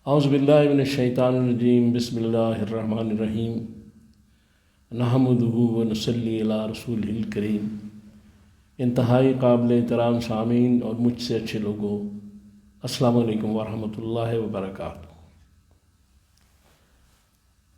اعوذ باللہ من الشیطان الرجیم بسم اللہ الرحمن الرحیم نحمدہ ونصلی علی رسولہ الکریم۔ انتہائی قابل احترام سامعین اور مجھ سے اچھے لوگوں، السلام علیکم ورحمۃ اللہ وبرکاتہ۔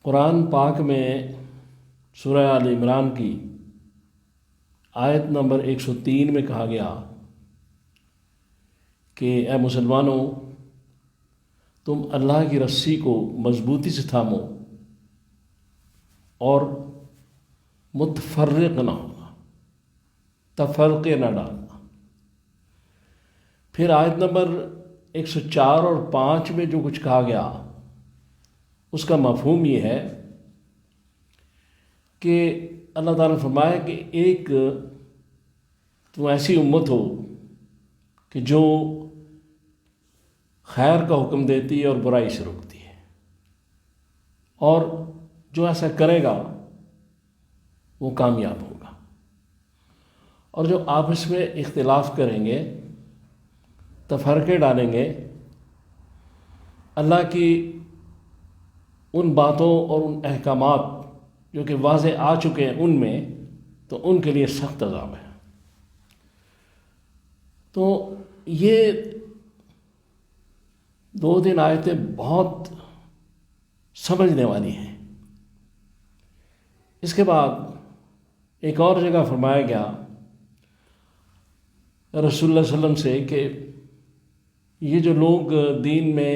قرآن پاک میں سورہ آل عمران کی آیت نمبر 103 میں کہا گیا کہ اے مسلمانوں، تم اللہ کی رسی کو مضبوطی سے تھامو اور متفرق نہ ہونا، تفرقے نہ ڈالنا۔ پھر آیت نمبر 104 اور 5 میں جو کچھ کہا گیا اس کا مفہوم یہ ہے کہ اللہ تعالیٰ نے فرمایا کہ ایک تم ایسی امت ہو کہ جو خیر کا حکم دیتی ہے اور برائی سے روکتی ہے، اور جو ایسا کرے گا وہ کامیاب ہوگا، اور جو آپس میں اختلاف کریں گے، تفرقے ڈالیں گے، اللہ کی ان باتوں اور ان احکامات جو کہ واضح آ چکے ہیں ان میں، تو ان کے لیے سخت عذاب ہے۔ تو یہ 2 آیتیں بہت سمجھنے والی ہیں۔ اس کے بعد ایک اور جگہ فرمایا گیا رسول اللہ صلی اللہ علیہ وسلم سے کہ یہ جو لوگ دین میں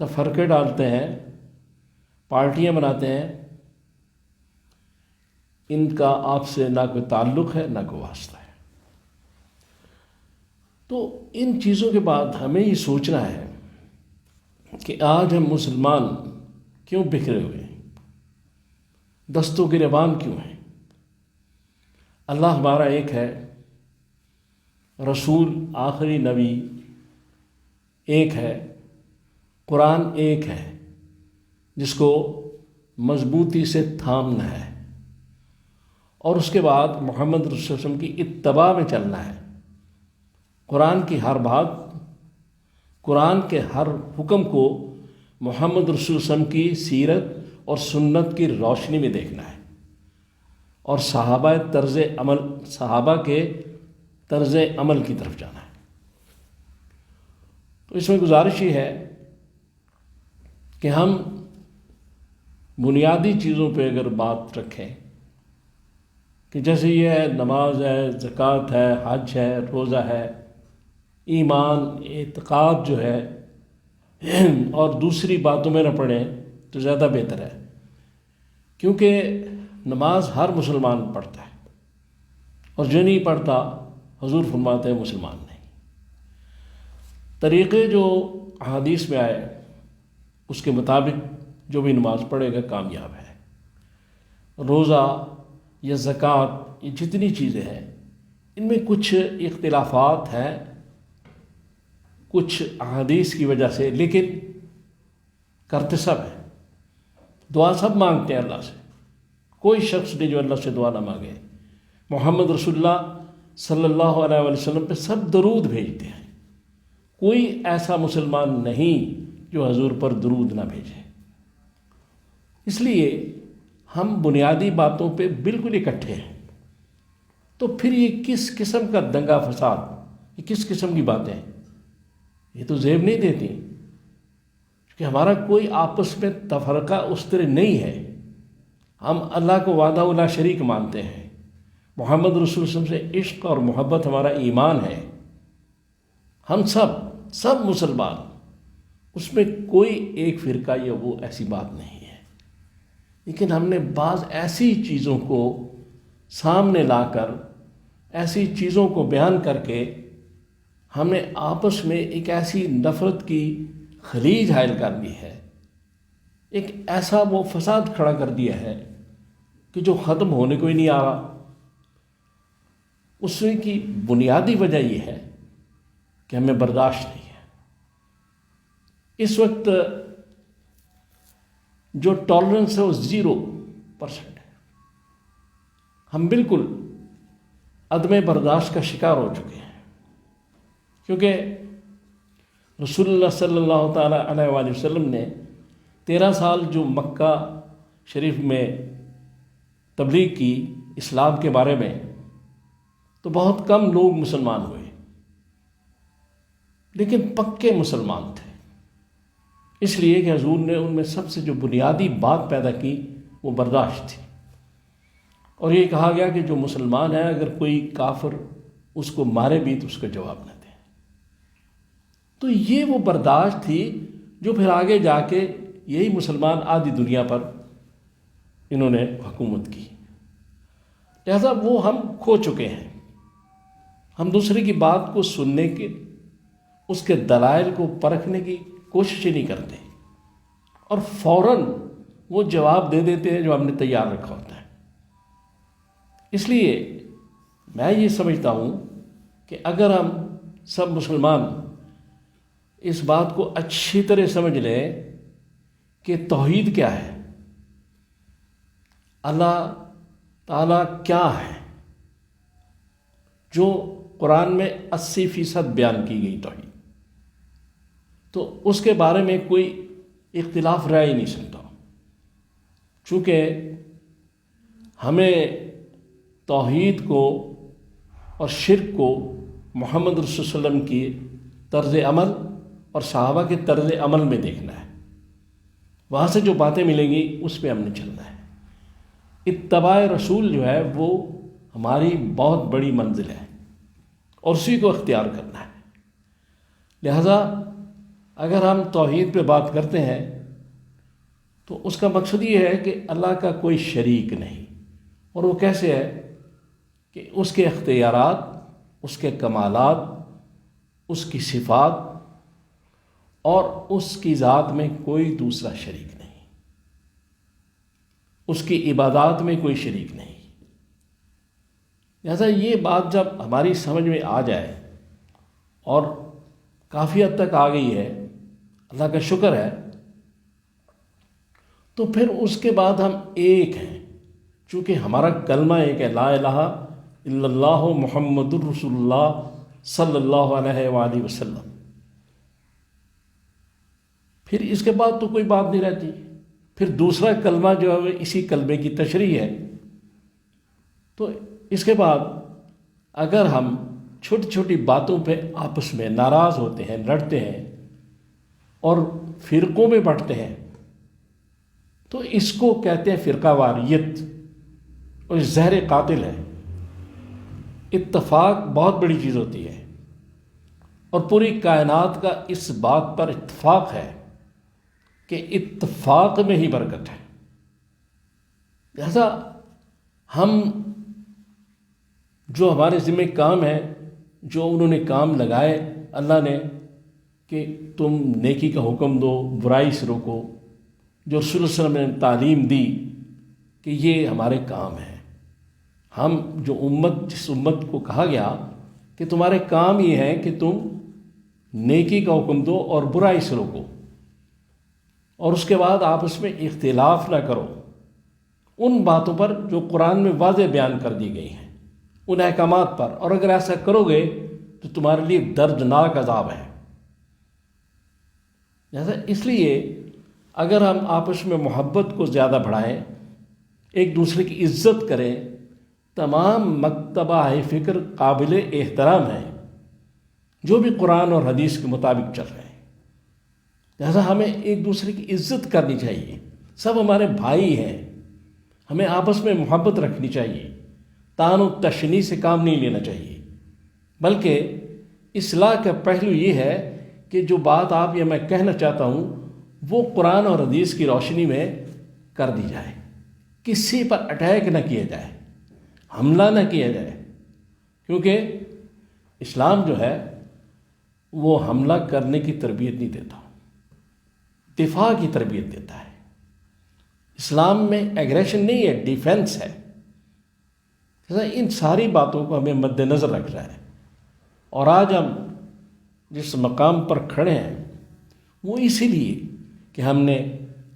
تفرقے ڈالتے ہیں، پارٹیاں بناتے ہیں، ان کا آپ سے نہ کوئی تعلق ہے نہ کوئی واسطہ ہے۔ تو ان چیزوں کے بعد ہمیں یہ سوچنا ہے کہ آج ہم مسلمان کیوں بکھرے ہوئے ہیں، دستوں گریبان کیوں ہیں؟ اللہ ہمارا ایک ہے، رسول آخری نبی ایک ہے، قرآن ایک ہے جس کو مضبوطی سے تھامنا ہے، اور اس کے بعد محمد رسول اللہ صلی اللہ علیہ وسلم کی اتباع میں چلنا ہے۔ قرآن کی ہر بات، قرآن کے ہر حکم کو محمد رسول اللہ صلی اللہ علیہ وسلم کی سیرت اور سنت کی روشنی میں دیکھنا ہے، اور صحابہ کے طرز عمل کی طرف جانا ہے۔ تو اس میں گزارش یہ ہے کہ ہم بنیادی چیزوں پہ اگر بات رکھیں کہ جیسے یہ ہے، نماز ہے، زکوٰۃ ہے، حج ہے، روزہ ہے، ایمان، اعتقاد جو ہے، اور دوسری باتوں میں نہ پڑھیں تو زیادہ بہتر ہے، کیونکہ نماز ہر مسلمان پڑھتا ہے، اور جو نہیں پڑھتا حضور فرماتے ہیں مسلمان نہیں۔ طریقے جو احادیث میں آئے اس کے مطابق جو بھی نماز پڑھے گا کامیاب ہے۔ روزہ یا زکوٰۃ، یہ جتنی چیزیں ہیں ان میں کچھ اختلافات ہیں کچھ احادیث کی وجہ سے، لیکن کرتے سب ہیں، دعا سب مانگتے ہیں اللہ سے۔ کوئی شخص نہیں جو اللہ سے دعا نہ مانگے۔ محمد رسول اللہ صلی اللہ علیہ وسلم پہ سب درود بھیجتے ہیں، کوئی ایسا مسلمان نہیں جو حضور پر درود نہ بھیجے۔ اس لیے ہم بنیادی باتوں پہ بالکل اکٹھے ہیں۔ تو پھر یہ کس قسم کا دنگا فساد، یہ کس قسم کی باتیں ہیں؟ یہ تو زیب نہیں دیتی، کہ ہمارا کوئی آپس میں تفرقہ اس طرح نہیں ہے۔ ہم اللہ کو وحدہ لا شریک مانتے ہیں، محمد رسول اللہ صلی اللہ علیہ وسلم سے عشق اور محبت ہمارا ایمان ہے۔ ہم سب مسلمان، اس میں کوئی ایک فرقہ یا وہ ایسی بات نہیں ہے، لیکن ہم نے بعض ایسی چیزوں کو سامنے لا کر، ایسی چیزوں کو بیان کر کے ہم نے آپس میں ایک ایسی نفرت کی خلیج حائل کر دی ہے، ایک ایسا وہ فساد کھڑا کر دیا ہے کہ جو ختم ہونے کو ہی نہیں آ رہا۔ اس کی بنیادی وجہ یہ ہے کہ ہمیں برداشت نہیں ہے۔ اس وقت جو ٹالرنس ہے وہ 0% ہے۔ ہم بالکل عدم برداشت کا شکار ہو چکے ہیں، کیونکہ رسول اللہ صلی اللہ تعالیٰ علیہ وآلہ وسلم نے 13 سال جو مکہ شریف میں تبلیغ کی اسلام کے بارے میں، تو بہت کم لوگ مسلمان ہوئے، لیکن پکے مسلمان تھے، اس لیے کہ حضور نے ان میں سب سے جو بنیادی بات پیدا کی وہ برداشت تھی، اور یہ کہا گیا کہ جو مسلمان ہے اگر کوئی کافر اس کو مارے بھی تو اس کا جواب نہ دے۔ تو یہ وہ برداشت تھی جو پھر آگے جا کے یہی مسلمان آدھی دنیا پر انہوں نے حکومت کی۔ لہذا وہ ہم کھو چکے ہیں، ہم دوسرے کی بات کو سننے کے، اس کے دلائل کو پرکھنے کی کوشش ہی نہیں کرتے، اور فوراً وہ جواب دے دیتے ہیں جو ہم نے تیار رکھا ہوتا ہے۔ اس لیے میں یہ سمجھتا ہوں کہ اگر ہم سب مسلمان اس بات کو اچھی طرح سمجھ لیں کہ توحید کیا ہے، اللہ تعالیٰ کیا ہے، جو قرآن میں 80% بیان کی گئی توحید، تو اس کے بارے میں کوئی اختلاف رائے نہیں سنتا، چونکہ ہمیں توحید کو اور شرک کو محمد رسول اللہ علیہ وسلم کی طرز عمل اور صحابہ کے طرز عمل میں دیکھنا ہے، وہاں سے جو باتیں ملیں گی اس پہ ہم نے چلنا ہے۔ اتباع رسول جو ہے وہ ہماری بہت بڑی منزل ہے، اور اسی کو اختیار کرنا ہے۔ لہذا اگر ہم توحید پہ بات کرتے ہیں تو اس کا مقصد یہ ہے کہ اللہ کا کوئی شریک نہیں، اور وہ کیسے ہے کہ اس کے اختیارات، اس کے کمالات، اس کی صفات اور اس کی ذات میں کوئی دوسرا شریک نہیں، اس کی عبادات میں کوئی شریک نہیں۔ لہذا یہ بات جب ہماری سمجھ میں آ جائے، اور کافی حد تک آ گئی ہے، اللہ کا شکر ہے، تو پھر اس کے بعد ہم ایک ہیں، چونکہ ہمارا کلمہ ایک ہے، لا الہ الا اللہ محمد الرسول اللہ صلی اللہ علیہ وآلہ وسلم۔ پھر اس کے بعد تو کوئی بات نہیں رہتی، پھر دوسرا کلمہ جو ہے اسی کلمے کی تشریح ہے۔ تو اس کے بعد اگر ہم چھوٹی چھوٹی باتوں پہ آپس میں ناراض ہوتے ہیں، لڑتے ہیں اور فرقوں میں بٹتے ہیں، تو اس کو کہتے ہیں فرقہ واریت، اور زہر قاتل ہے۔ اتفاق بہت بڑی چیز ہوتی ہے، اور پوری کائنات کا اس بات پر اتفاق ہے کہ اتفاق میں ہی برکت ہے۔ لہذا ہم جو ہمارے ذمہ کام ہیں، جو انہوں نے کام لگائے اللہ نے کہ تم نیکی کا حکم دو، برائی سے روکو، جو رسول اللہ صلی اللہ علیہ وسلم نے تعلیم دی کہ یہ ہمارے کام ہیں۔ ہم جو جس امت کو کہا گیا کہ تمہارے کام یہ ہے کہ تم نیکی کا حکم دو اور برائی سے روکو، اور اس کے بعد آپس میں اختلاف نہ کرو ان باتوں پر جو قرآن میں واضح بیان کر دی گئی ہیں، ان احکامات پر، اور اگر ایسا کرو گے تو تمہارے لیے دردناک عذاب ہے۔ لہذا اس لیے اگر ہم آپس میں محبت کو زیادہ بڑھائیں، ایک دوسرے کی عزت کریں، تمام مکتبہ فکر قابل احترام ہیں جو بھی قرآن اور حدیث کے مطابق چل رہے ہیں۔ لہذا ہمیں ایک دوسرے کی عزت کرنی چاہیے، سب ہمارے بھائی ہیں، ہمیں آپس میں محبت رکھنی چاہیے، تان و تشنیع سے کام نہیں لینا چاہیے، بلکہ اصلاح کا پہلو یہ ہے کہ جو بات آپ یا میں کہنا چاہتا ہوں وہ قرآن اور حدیث کی روشنی میں کر دی جائے، کسی پر اٹیک نہ کیا جائے، حملہ نہ کیا جائے، کیونکہ اسلام جو ہے وہ حملہ کرنے کی تربیت نہیں دیتا، دفاع کی تربیت دیتا ہے۔ اسلام میں ایگریشن نہیں ہے، ڈیفینس ہے۔ ان ساری باتوں کو ہمیں مد نظر رکھنا ہے، اور آج ہم جس مقام پر کھڑے ہیں وہ اسی لیے کہ ہم نے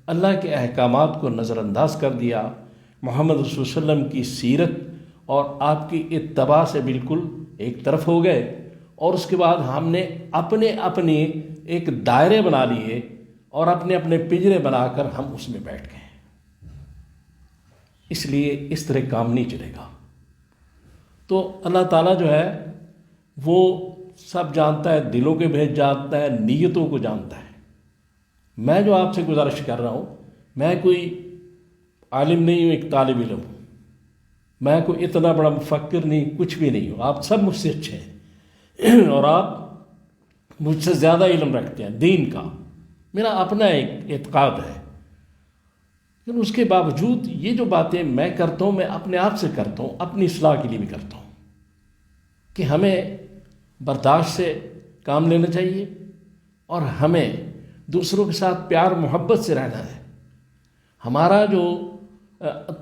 اللہ کے احکامات کو نظر انداز کر دیا، محمد رسول اللہ علیہ وسلم کی سیرت اور آپ کی اتباع سے بالکل ایک طرف ہو گئے، اور اس کے بعد ہم نے اپنے ایک دائرے بنا لیے اور اپنے پنجرے بنا کر ہم اس میں بیٹھ گئے. اس لیے اس طرح کام نہیں چلے گا. تو اللہ تعالیٰ جو ہے وہ سب جانتا ہے، دلوں کے بھید جانتا ہے، نیتوں کو جانتا ہے. میں جو آپ سے گزارش کر رہا ہوں، میں کوئی عالم نہیں ہوں، ایک طالب علم ہوں. میں کوئی اتنا بڑا مفکر نہیں، کچھ بھی نہیں ہوں. آپ سب مجھ سے اچھے ہیں اور آپ مجھ سے زیادہ علم رکھتے ہیں دین کا. میرا اپنا ایک اعتقاد ہے، لیکن اس کے باوجود یہ جو باتیں میں کرتا ہوں، میں اپنے آپ سے کرتا ہوں، اپنی اصلاح کے لیے بھی کرتا ہوں کہ ہمیں برداشت سے کام لینا چاہیے اور ہمیں دوسروں کے ساتھ پیار محبت سے رہنا ہے. ہمارا جو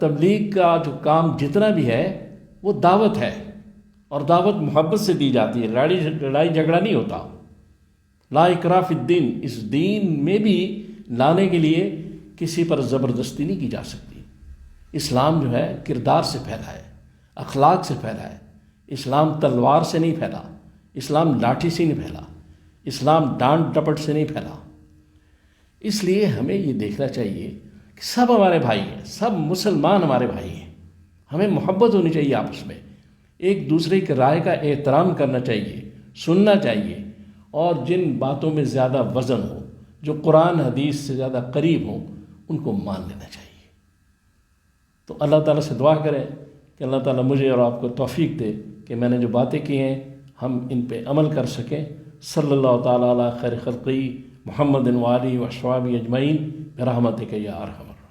تبلیغ کا جو کام جتنا بھی ہے وہ دعوت ہے، اور دعوت محبت سے دی جاتی ہے. لڑائی جھگڑا نہیں ہوتا. لا اکراہ فی الدین، اس دین میں بھی لانے کے لیے کسی پر زبردستی نہیں کی جا سکتی. اسلام جو ہے کردار سے پھیلا ہے، اخلاق سے پھیلا ہے. اسلام تلوار سے نہیں پھیلا، اسلام لاٹھی سے نہیں پھیلا، اسلام ڈانٹ ڈپٹ سے نہیں پھیلا. اس لیے ہمیں یہ دیکھنا چاہیے کہ سب ہمارے بھائی ہیں، سب مسلمان ہمارے بھائی ہیں. ہمیں محبت ہونی چاہیے آپس میں، ایک دوسرے کی رائے کا احترام کرنا چاہیے، سننا چاہیے، اور جن باتوں میں زیادہ وزن ہو، جو قرآن حدیث سے زیادہ قریب ہوں، ان کو مان لینا چاہیے. تو اللہ تعالیٰ سے دعا کریں کہ اللہ تعالیٰ مجھے اور آپ کو توفیق دے کہ میں نے جو باتیں کی ہیں ہم ان پہ عمل کر سکیں. صلی اللہ تعالیٰ علی خیر خلقی محمد و آلہ و اصحابہ اجمعین برحمتک یا ارحم الراحمین.